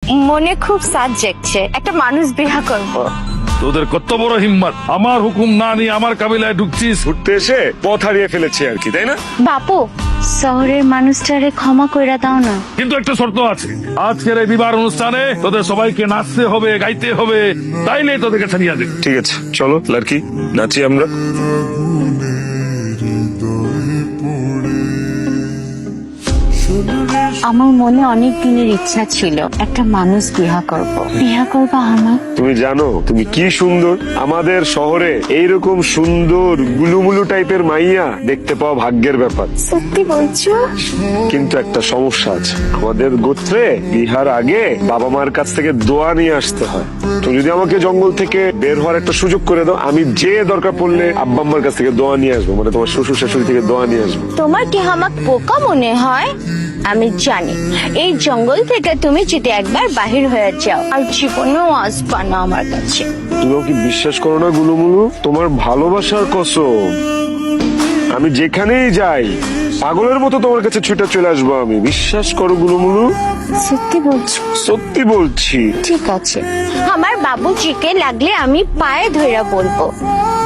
মনে খুব সাজ জাগছে, একটা মানুষ বিয়া করব। তোদের কত বড় হিম্মত, আমার হুকুম না নিয়ে আমার কাবিলায় ঢুকছিস। ঘুরতে এসে পথ হারিয়ে ফেলেছি আর কি, তাই না? বাপু, শহরের মানুষটারে ক্ষমা কইরা দাও না। কিন্তু একটা শর্ত আছে, আজকের এই বিবাহ অনুষ্ঠানে তোদের সবাইকে নাচতে হবে, গাইতে হবে, তাইলে তোদেরকে ছাড়িয়ে দেবে। ঠিক আছে, চলো লাড়কি, নাচি আমরা। আমার মনে অনেক দিনের ইচ্ছা ছিল একটা মানুষ বিয়া করব। বিয়া করবো আমার? তুমি জানো তুমি কি সুন্দর, আমাদের শহরে এইরকম সুন্দর গুলুমুলু টাইপের মাইয়া দেখতে পাওয়া ভাগ্যের ব্যাপার। সত্যি বলছো? কিন্তু একটা সমস্যা আছে, আমাদের গোত্রে বিহার আগে বাবা মার কাছ থেকে দোয়া নিয়ে আসতে হয়। তুমি যদি আমাকে জঙ্গল থেকে বের হওয়ার একটা সুযোগ করে দাও, আমি যে দরকার পড়লে আব্বা আম্মার কাছ থেকে দোয়া নিয়ে আসবো, মানে তোমার শ্বশুর শাশুড়ি থেকে দোয়া নিয়ে আসবো। তোমার কি আমার বোকা মনে হয়? আমি জানি এই জঙ্গল থেকে তুমি যদি একবার বাহির হয়ে যাও আর জীবনেও আসবা না আমার কাছে। তুমিও কি বিশ্বাস করো না গুলুমুলু? তোমার ভালোবাসার কসম, আমি যেখানেই যাই পাগলের মতো তোমার কাছে ছুটে চলে আসবো। আমি বিশ্বাস করো গুলুমুলু, সত্যি বলছো? সত্যি বলছি। ঠিক আছে, আমার বাবুজিকে লাগলে আমি পায়ে ধরে বলবো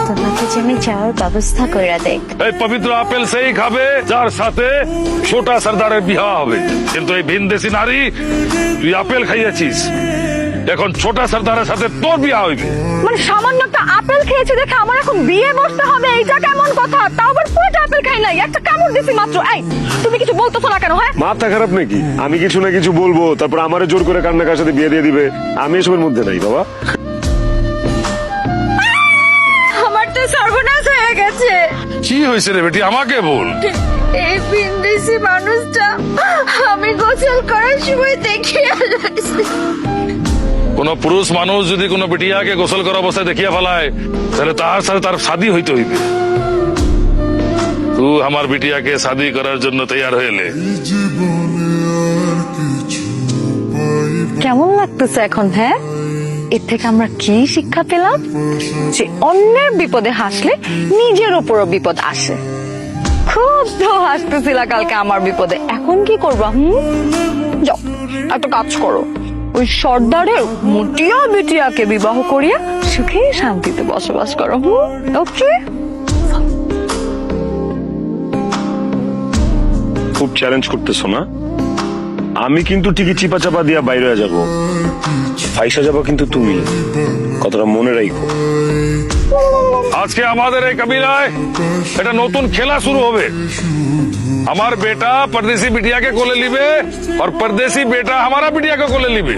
তোমাকে যেন যাওয়ার ব্যবস্থা করে দেখ। এই পবিত্র আপেল সেই খাবে যার সাথে ছোটা সর্দারের বিবাহ হবে। কিন্তু এই ভিনদেশি নারী, তুই আপেল খাইয়েছিস, এখন ছোটা সর্দারের সাথে তোর বিবাহ হইবে। মানে সামান্য একটা আপেল খেয়েছে দেখে আমার এখন বিয়ে বসতে হবে? এইটা কেমন কথা? তাও আবার পুরোটা আপেল খাই নাই, একটা কামড় দিছি মাত্র। এই তুমি কিছু বলতেছো না কেন? হ্যাঁ, মাথা খারাপ নাকি? আমি কিছু না কিছু বলবো, তারপর আমারে জোর করে কার না কার সাথে বিয়ে দিয়ে দিবে। আমি এসবের মধ্যে নাই বাবা। আমার তো সর্বনাশ হয়ে গেছে। কি হয়েছে রে বেটি, আমাকে বল। এই বিন্দেশি মানুষটা আমি গোসল করার সময় দেখিয়ে কোন পুরুষ মানুষ যদি কোনো বেটিয়াকে গোসল করা অবস্থায় দেখিয়া ফেলায়, তাহলে তার সাথে তার শাদী হইতে হইবে। তুই আমার বিটিয়াকে শাদী করার জন্য তৈয়ার হইলে। কেমন লাগতেছে এখন? হ্যাঁ, এর থেকে আমরা কি শিক্ষা পেলাম? যে অন্যের বিপদে হাসলে নিজের উপরও বিপদ আসে। খুব তো হাসতেছিলা কালকে আমার বিপদে, এখন কি করবা? যাও একটা কাজ করো, ওই সর্দারের মুটিয়া বিটিয়াকে বিবাহ করিয়া সুখে শান্তিতে বসবাস করো। ওকে? খুব চ্যালেঞ্জ করতেছো না? আমি কিন্তু ঠিকই চিপা চাপা দিয়া বাইরে হয়ে যাবো, ফাইসা যাবো কিন্তু তুমি, কথাটা মনে রাখো। আজকে আমাদের এই কাবিলায় একটা নতুন খেলা শুরু হবে। আমার বেটা परदेसी बिटिया के कोले लिबे और परदेसी बेटा हमारा बिटिया के कोले लिबे।